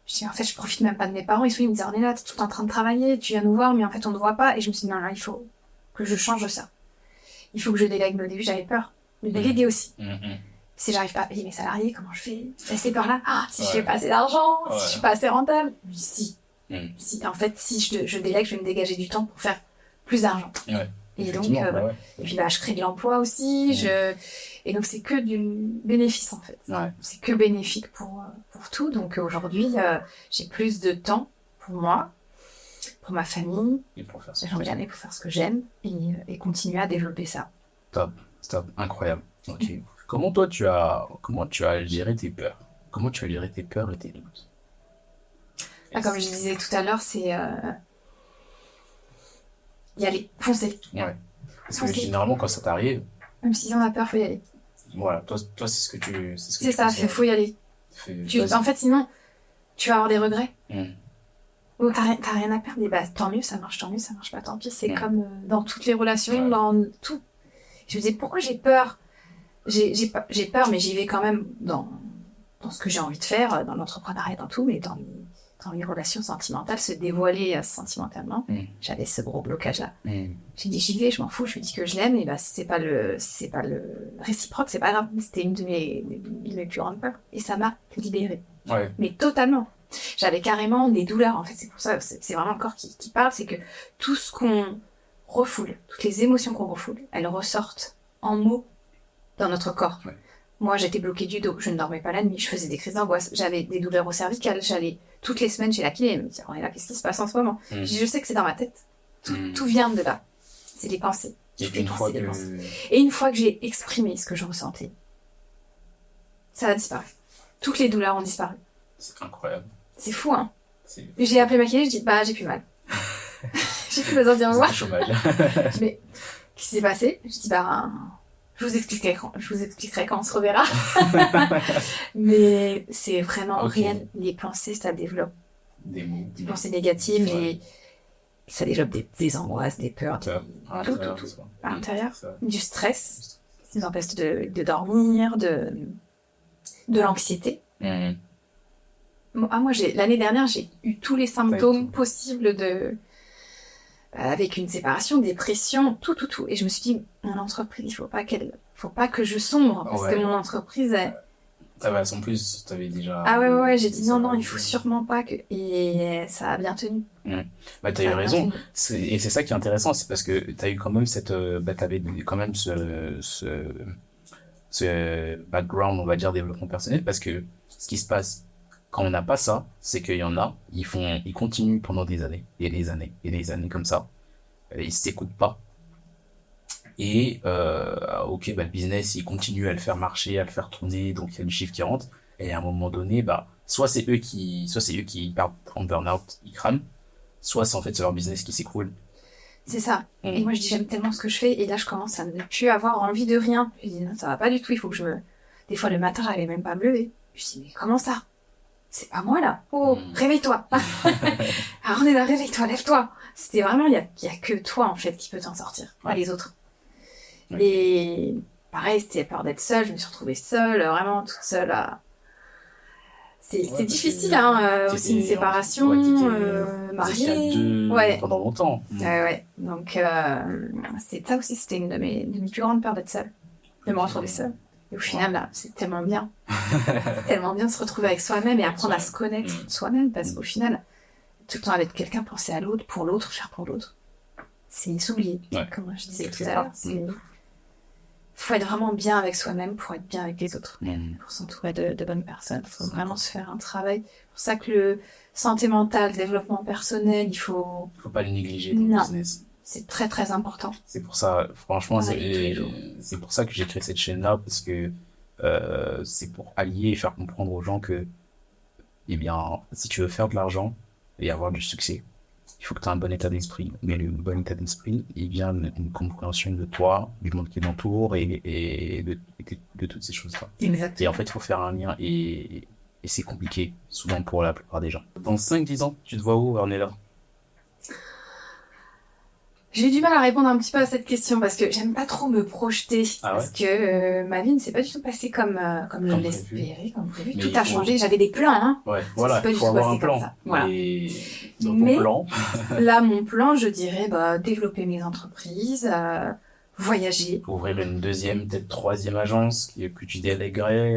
Je dis, en fait, je profite même pas de mes parents. Ils me disaient, on est là, t'es tout en train de travailler, tu viens nous voir, mais en fait, on ne voit pas. Et je me suis dit, non, là, il faut que je change ça. Il faut que je délègue. Mais au début, j'avais peur. Le déléguer aussi. Si j'arrive pas à payer mes salariés, comment je fais? J'ai ces peurs-là. Si je fais pas assez d'argent, si je suis pas assez rentable. Si. En fait, si je délègue, je vais me dégager du temps pour faire plus d'argent. Et donc, et puis je crée de l'emploi aussi. Et donc, c'est que du bénéfice, en fait. C'est que bénéfique pour tout. Donc, aujourd'hui, j'ai plus de temps pour moi, pour ma famille. Et pour faire ce que j'aime et continuer à développer ça. Top, incroyable. Ok. Comment tu as géré tes peurs? Comment tu as géré tes peurs et tes doutes? Comme je disais tout à l'heure, y aller, foncez. Ouais. Parce que Foncez. généralement, quand ça t'arrive, Même si on a peur, faut y aller. voilà, toi c'est ce que tu. C'est ça, conseilles. faut y aller. En fait, sinon, tu vas avoir des regrets. Ou t'as rien à perdre. Et bah, tant mieux, ça marche pas, tant pis. C'est comme dans toutes les relations, dans tout. Je me disais, pourquoi j'ai peur? J'ai peur, mais j'y vais quand même dans ce que j'ai envie de faire, dans l'entrepreneuriat, dans tout, mais dans les relations sentimentales, se dévoiler sentimentalement. J'avais ce gros blocage-là. J'ai dit, j'y vais, je m'en fous, je lui dis que je l'aime, et bah, c'est pas le réciproque, c'est pas grave. C'était une de mes plus grandes peurs. Et ça m'a libérée. Ouais. Mais totalement. J'avais carrément des douleurs, en fait, c'est pour ça, c'est vraiment le corps qui parle, c'est que tout ce qu'on refoule, toutes les émotions qu'on refoule, elles ressortent en mots dans notre corps. Ouais. Moi, j'étais bloquée du dos, je ne dormais pas la nuit, je faisais des crises d'angoisse, j'avais des douleurs au cervical, j'allais toutes les semaines chez la kiné, elle me disait, oh, là, qu'est-ce qui se passe en ce moment? Je sais que c'est dans ma tête, tout vient de là, c'est les pensées. Et une fois que j'ai exprimé ce que je ressentais, ça a disparu. Toutes les douleurs ont disparu. C'est incroyable. C'est fou, hein. J'ai appelé ma kiné, je dis, bah, j'ai plus mal. J'ai plus besoin de dire au revoir. Chômage. Mais, qu'est-ce qui s'est passé? Je dis, bah, je vous expliquerai quand on se reverra. Mais c'est vraiment réel. Les pensées, ça développe des mots. Des pensées négatives et ça développe des angoisses, des peurs, tout. À l'intérieur. Du stress. Ça nous empêche de dormir, de l'anxiété. Moi, l'année dernière, j'ai eu tous les symptômes possibles avec une séparation, dépression, tout. Et je me suis dit, mon entreprise, il faut pas que je sombre, parce que mon entreprise, en plus, t'avais déjà... Ah ouais, j'ai dit non, il faut sûrement pas que... Et ça a bien tenu. Bah, t'as eu raison. Et c'est ça qui est intéressant, c'est parce que t'as eu quand même t'avais quand même ce background, on va dire, développement personnel, parce que ce qui se passe quand on n'a pas ça, c'est qu'il y en a, ils continuent pendant des années, et des années, et des années comme ça. Ils s'écoutent pas. Et, ok, bah, le business, il continue à le faire marcher, à le faire tourner, donc il y a du chiffre qui rentre. Et à un moment donné, bah, soit c'est eux qui partent en burn-out, ils crament, soit c'est en fait, c'est leur business qui s'écroule. C'est ça. Et moi, je dis, j'aime tellement ce que je fais, et là, je commence à ne plus avoir envie de rien. Je dis, non, ça va pas du tout, il faut que des fois, le matin, j'arrivais même pas à me lever. Je dis, mais comment ça? C'est pas moi, là. Oh, réveille-toi. Alors, on est là, réveille-toi, lève-toi. C'était vraiment, il y a que toi, en fait, qui peut t'en sortir, pas les autres. Et pareil, c'était peur d'être seule, je me suis retrouvée seule, vraiment toute seule. C'est difficile, aussi une séparation, mariée. Pendant longtemps. Ouais. Donc, c'est ça aussi, c'était une de mes plus grandes peurs d'être seule, de me retrouver seule. Et au final, là, c'est tellement bien. C'est tellement bien de se retrouver avec soi-même et apprendre à se connaître soi-même, parce qu'au final, tout le temps avec quelqu'un, penser à l'autre, pour l'autre, faire pour l'autre, c'est s'oublier. Comme je disais tout à l'heure, faut être vraiment bien avec soi-même pour être bien avec les autres, pour s'entourer de bonnes personnes. Il faut vraiment se faire un travail. C'est pour ça que le santé mentale, développement personnel, il faut pas le négliger dans le business. C'est très très important. C'est pour ça, franchement, c'est pour ça que j'ai créé cette chaîne-là, parce que c'est pour allier et faire comprendre aux gens que, eh bien, si tu veux faire de l'argent et avoir du succès, il faut que tu aies un bon état d'esprit. Mais le bon état d'esprit, il vient d'une compréhension de toi, du monde qui t'entoure et de toutes ces choses-là. Exactement. Et en fait, il faut faire un lien et c'est compliqué, souvent pour la plupart des gens. Dans 5-10 ans, tu te vois où, Ornella? J'ai du mal à répondre un petit peu à cette question parce que j'aime pas trop me projeter. Parce que ma vie ne s'est pas du tout passée comme je l'espérais, comme prévu. Tout a changé. J'avais des plans, hein. Ouais, voilà. Il faut avoir un plan. Voilà. Mais plan. Là, mon plan, je dirais, développer mes entreprises, voyager. Ouvrir une deuxième, peut-être troisième agence que tu délèguerais,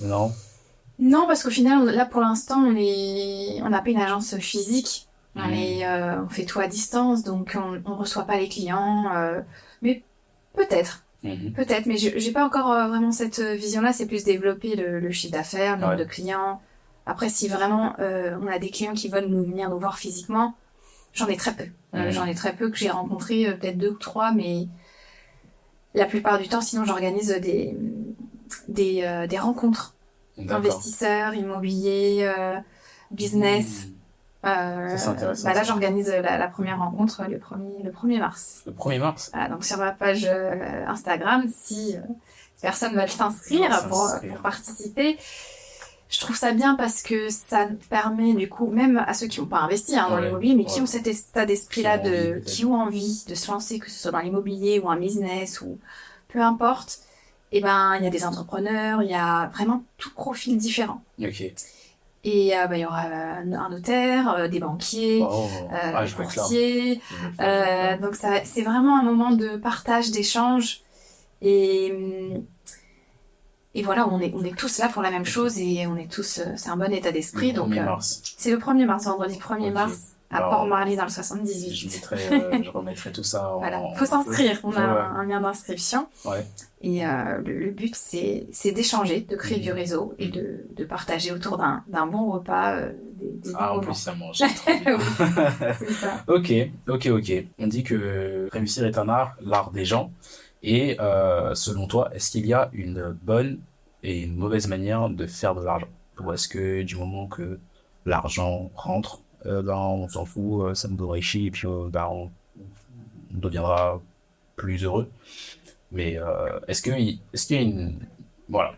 non? Non, parce qu'au final, là, pour l'instant, on n'a pas une agence physique. On fait tout à distance, donc on reçoit pas les clients. Mais peut-être, mais j'ai pas encore vraiment cette vision-là. C'est plus développer le chiffre d'affaires, le nombre de clients. Après, si vraiment on a des clients qui veulent venir nous voir physiquement, j'en ai très peu. J'en ai très peu que j'ai rencontrés, peut-être 2 ou 3, mais la plupart du temps, sinon j'organise des rencontres d'investisseurs, immobiliers, business. c'est intéressant. Là, ça. j'organise la première rencontre le 1er mars. Le 1er mars. Voilà, donc sur ma page Instagram, si personne veut s'inscrire pour participer, je trouve ça bien parce que ça permet du coup, même à ceux qui n'ont pas investi dans l'immobilier, mais qui ont cet état d'esprit-là, qui ont envie de se lancer, que ce soit dans l'immobilier ou un business ou peu importe, et ben il y a des entrepreneurs, il y a vraiment tout profil différent. Ok. Et il y aura un notaire, des banquiers, des courtiers. Donc c'est vraiment un moment de partage, d'échange. Et voilà, on est tous là pour la même chose et on est tous, c'est un bon état d'esprit. Le 1er mars. C'est le 1er mars, vendredi 1er mars, à Port-Marly dans le 78. Je remettrai tout ça Voilà, faut s'inscrire, on a un lien d'inscription. Ouais. Et le but, c'est d'échanger, de créer du réseau et de partager autour d'un bon repas des bons en moments. plus, ça mange. C'est trop bien. C'est ça. Ok. On dit que réussir est un art, l'art des gens. Et selon toi, est-ce qu'il y a une bonne et une mauvaise manière de faire de l'argent? Ou est-ce que du moment que l'argent rentre, on s'en fout, ça nous devrait chier et puis on deviendra plus heureux? Mais est-ce qu'il y a une... Voilà.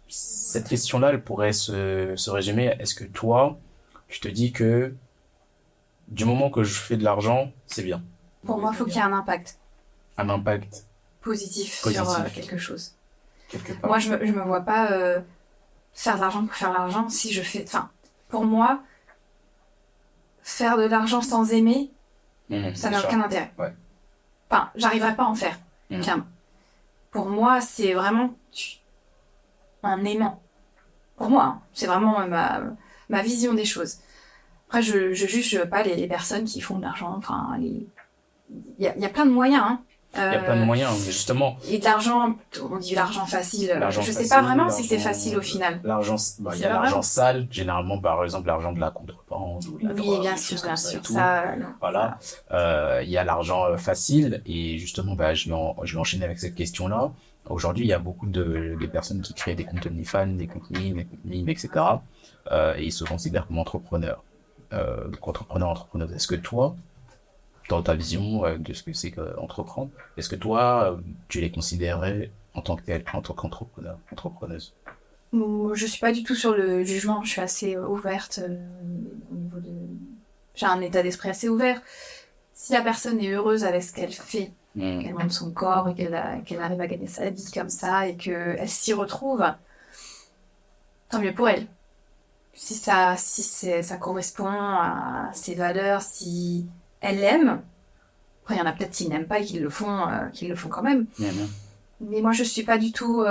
Cette question-là, elle pourrait se résumer. Est-ce que toi, tu te dis que du moment que je fais de l'argent, c'est bien? Pour moi, il faut qu'il y ait un impact. Un impact Positif sur quelque chose. Quelque part. Moi, je me vois pas faire de l'argent pour faire de l'argent si je fais... Enfin, pour moi, faire de l'argent sans aimer, ça n'a aucun intérêt. Ouais. Enfin, j'arriverai pas à en faire. Clairement. Pour moi, c'est vraiment en aimant. Pour moi, c'est vraiment ma vision des choses. Après, je juge pas les personnes qui font de l'argent. Enfin, il y a plein de moyens. Il y a plein de moyens, mais justement. Et de l'argent, on dit l'argent facile. Je sais pas vraiment si c'est facile au final. L'argent, il y a l'argent sale, généralement, par exemple, l'argent de la contrebande ou de la drogue. Oui, bien sûr. Ça, voilà. Il y a l'argent facile, et justement, je vais enchaîner avec cette question-là. Aujourd'hui, il y a beaucoup de personnes qui créent des comptes OnlyFans, des comptes Mime, etc. Et ils se considèrent comme entrepreneurs. Entrepreneurs. Est-ce que toi, dans ta vision de ce que c'est qu'entreprendre, est-ce que toi, tu les considérais en tant que tel, en tant qu'entrepreneur, entrepreneuse? Je suis pas du tout sur le jugement, je suis assez ouverte au niveau de... J'ai un état d'esprit assez ouvert. Si la personne est heureuse avec ce qu'elle fait, qu'elle monte son corps et qu'elle arrive à gagner sa vie comme ça et qu'elle s'y retrouve, tant mieux pour elle. Si ça correspond à ses valeurs, si elle l'aime. Après, il y en a peut-être qui n'aiment pas et qui le font quand même. Mais moi, je suis pas du tout...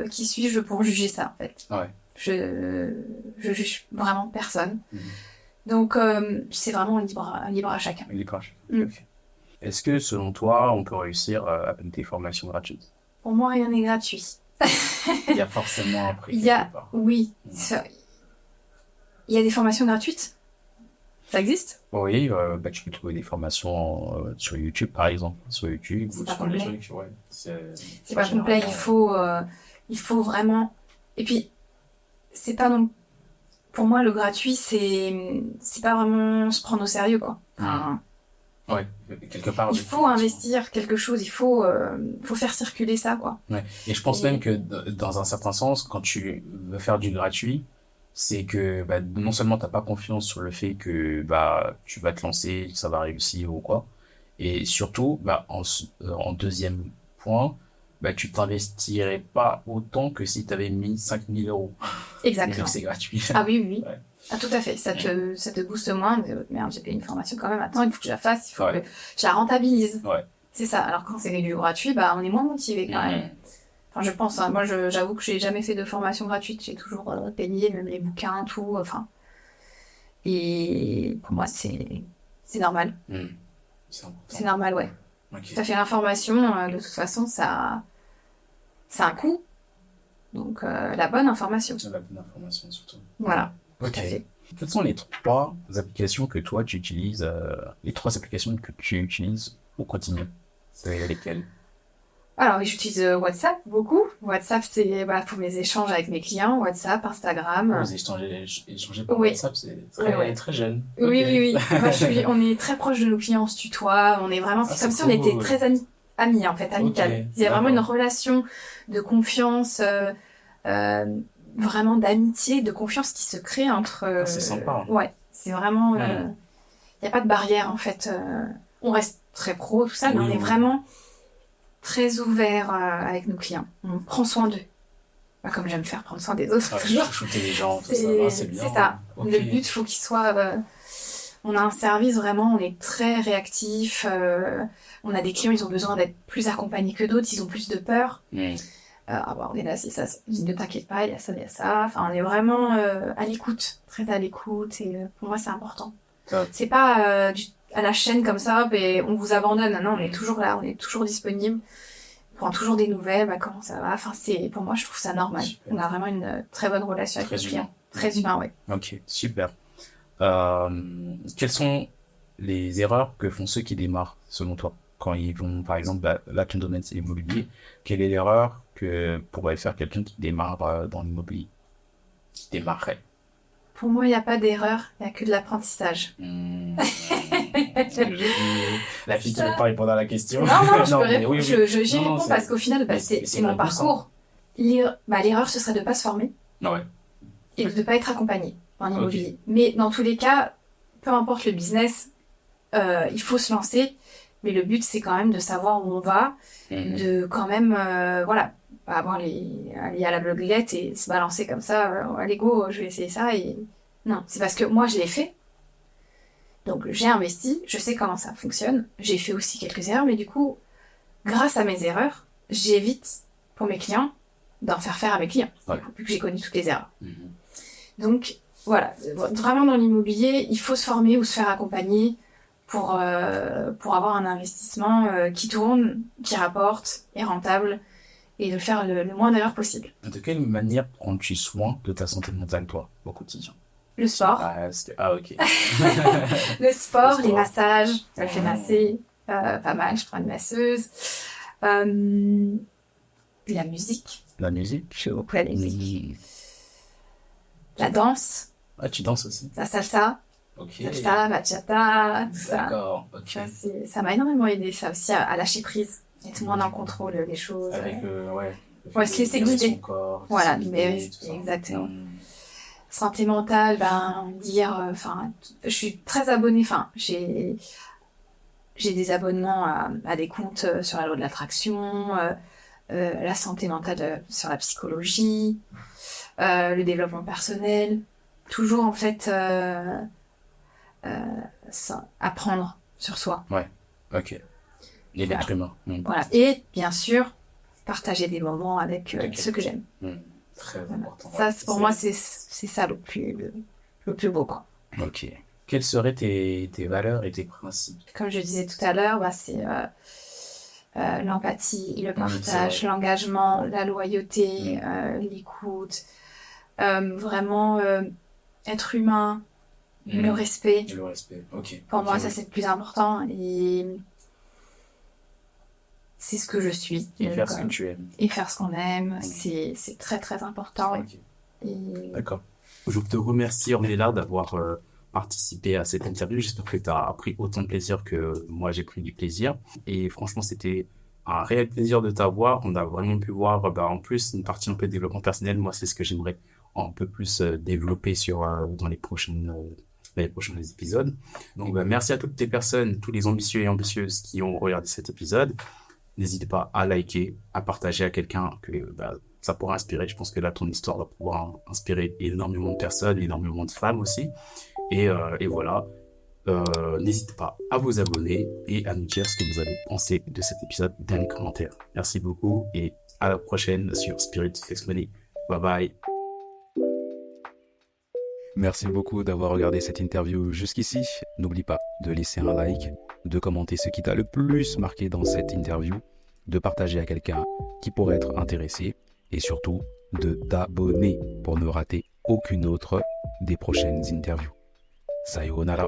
qui suis-je pour juger ça, en fait? Ouais. Je juge vraiment personne. Donc, c'est vraiment libre à chacun. Libre à chacun. Okay. Est-ce que, selon toi, on peut réussir avec des formations gratuites? Pour moi, rien n'est gratuit. Il y a forcément un prix. Oui. Il y a des formations gratuites? Ça existe? Oui, tu peux trouver des formations sur YouTube, par exemple. Sur YouTube, c'est pas complet. C'est pas complet, il faut vraiment... Et puis, c'est pas non... Pour moi, le gratuit, c'est pas vraiment se prendre au sérieux, quoi. Ouais, quelque part. Il faut investir quelque chose, il faut faire circuler ça, quoi. Ouais. Et je pense même que, dans un certain sens, quand tu veux faire du gratuit, c'est que non seulement t'as pas confiance sur le fait que tu vas te lancer, que ça va réussir ou quoi, et surtout en deuxième point, tu t'investirais pas autant que si t'avais mis 5 000 euros. Exactement. C'est gratuit. Ah oui. Ouais. Ah, tout à fait, ça te booste moins, mais merde, j'ai payé une formation quand même, attends, il faut que je la fasse, il faut que je la rentabilise. Ouais. C'est ça, alors quand c'est du gratuit, on est moins motivé quand même. Enfin, je pense, moi j'avoue que j'ai jamais fait de formation gratuite, j'ai toujours payé, même les bouquins, tout, enfin. Et pour moi, c'est normal. C'est normal, ouais. Okay. T'as fait l'information, de toute façon, ça a un coût. Donc, la bonne information. La bonne information, surtout. Voilà. Ok. Quelles sont les 3 applications que toi tu utilises, les 3 applications que tu utilises au quotidien? C'est lesquelles? Alors oui, j'utilise WhatsApp beaucoup. WhatsApp, c'est pour mes échanges avec mes clients. WhatsApp, Instagram. Vous échangez par Oui. WhatsApp, c'est très, Ouais. très jeune. Oui, Ok. oui, oui. On est très proche de nos clients, on se tutoie. On est vraiment, c'est Ah, comme c'est si on était cool. très amis en fait, amical. Ok, Il y a vraiment une d'accord. relation de confiance, euh, vraiment d'amitié, de confiance qui se crée entre. Ah, c'est sympa. Ouais, c'est vraiment. Hmm. Il n'y a pas de barrière en fait. On reste très pro, tout ça, mais Oui, on est oui. vraiment très ouvert avec nos clients. On prend soin d'eux. Comme j'aime faire prendre soin des autres, Ah, toujours. chouchouter les gens, tout ça. Ah, c'est bien. C'est ça. Ok. Le but, faut qu'il soit. On a un service vraiment, on est très réactif. On a des clients, ils ont besoin d'être plus accompagnés que d'autres, ils ont plus de peur. Hmm. On est là, c'est ça. Ne t'inquiète pas, il y a ça, il y a ça. Enfin, on est vraiment à l'écoute, très à l'écoute. Et pour moi, c'est important. Top. C'est pas à la chaîne comme ça, et on vous abandonne. Non, on est toujours là, on est toujours disponible. On prend toujours des nouvelles, comment ça va. Enfin, pour moi, je trouve ça normal. Super. On a vraiment une très bonne relation avec Très les clients. humain. Très humain, oui. Ok, super. Quelles sont les erreurs que font ceux qui démarrent, selon toi? Quand ils vont, par exemple, là, ton domaine, c'est l'immobilier. Quelle est l'erreur que pourrait faire quelqu'un qui démarre dans l'immobilier? Qui démarrerait? Pour moi, il n'y a pas d'erreur, il n'y a que de l'apprentissage. La fille qui ne veut pas répondre à la question. Non, je peux mais répondre. oui. J'y Non, réponds parce qu'au final, c'est mon parcours. L'erreur, ce serait de ne pas se former Ouais. et de ne pas être accompagné en immobilier. Mais dans tous les cas, peu importe le business, il faut se lancer. Mais le but, c'est quand même de savoir où on va, de quand même, pas aller à la bloguette et se balancer comme ça, allez go, je vais essayer ça. Non, c'est parce que moi, je l'ai fait. Donc, j'ai investi, je sais comment ça fonctionne. J'ai fait aussi quelques erreurs, mais du coup, grâce à mes erreurs, j'évite pour mes clients d'en faire à mes clients, vu que j'ai connu toutes les erreurs. Donc, voilà, vraiment dans l'immobilier, il faut se former ou se faire accompagner pour avoir un investissement qui tourne, qui rapporte, est rentable, et de le faire le moins d'erreurs possible. De quelle manière prends-tu soin de ta santé mentale, toi, au quotidien? Le sport. Ok. Le sport, les massages, je me fais masser, pas mal, je prends une masseuse. La musique. La musique? Je suis beaucoup à la musique. La danse. Ah, tu danses aussi? La salsa. Ok. Salsa, bachata, tout ça. D'accord, ok. Ça m'a énormément aidé, ça aussi, à lâcher prise. Être moins en contrôle des choses. Avec, se laisser guider. Corps, Voilà, tout ça. exactement. Santé mentale, je suis très abonnée, j'ai des abonnements à des comptes sur la loi de l'attraction, la santé mentale sur la psychologie, le développement personnel, toujours en fait apprendre sur soi. Ouais, ok. Et l'être humain. Voilà, et bien sûr, partager des moments avec ceux que j'aime. Très important. Ça, pour moi, c'est ça le plus beau, quoi. Ok. Quelles seraient tes valeurs et tes principes? Comme je disais tout à l'heure, c'est l'empathie, le partage, l'engagement, la loyauté, l'écoute, vraiment être humain, le respect. Le respect, ok. Pour moi, ça, c'est le plus important. Et c'est ce que je suis. Et faire ce que tu aimes. Et faire ce qu'on aime, c'est très très important. Okay. D'accord. Je te remercie, Ornella, d'avoir participé à cette interview. J'espère que tu as pris autant de plaisir que moi j'ai pris du plaisir. Et franchement, c'était un réel plaisir de t'avoir. On a vraiment pu voir en plus une partie un peu de développement personnel. Moi, c'est ce que j'aimerais un peu plus développer dans les prochains épisodes. Donc, merci à toutes les personnes, tous les ambitieux et ambitieuses qui ont regardé cet épisode. N'hésitez pas à liker, à partager à quelqu'un que ça pourra inspirer. Je pense que là, ton histoire va pouvoir inspirer énormément de personnes, énormément de femmes aussi. Et voilà. N'hésitez pas à vous abonner et à nous dire ce que vous avez pensé de cet épisode dans les commentaires. Merci beaucoup et à la prochaine sur Spirit Sex Money. Bye bye. Merci beaucoup d'avoir regardé cette interview jusqu'ici. N'oublie pas de laisser un like, de commenter ce qui t'a le plus marqué dans cette interview, de partager à quelqu'un qui pourrait être intéressé et surtout de t'abonner pour ne rater aucune autre des prochaines interviews. Sayonara.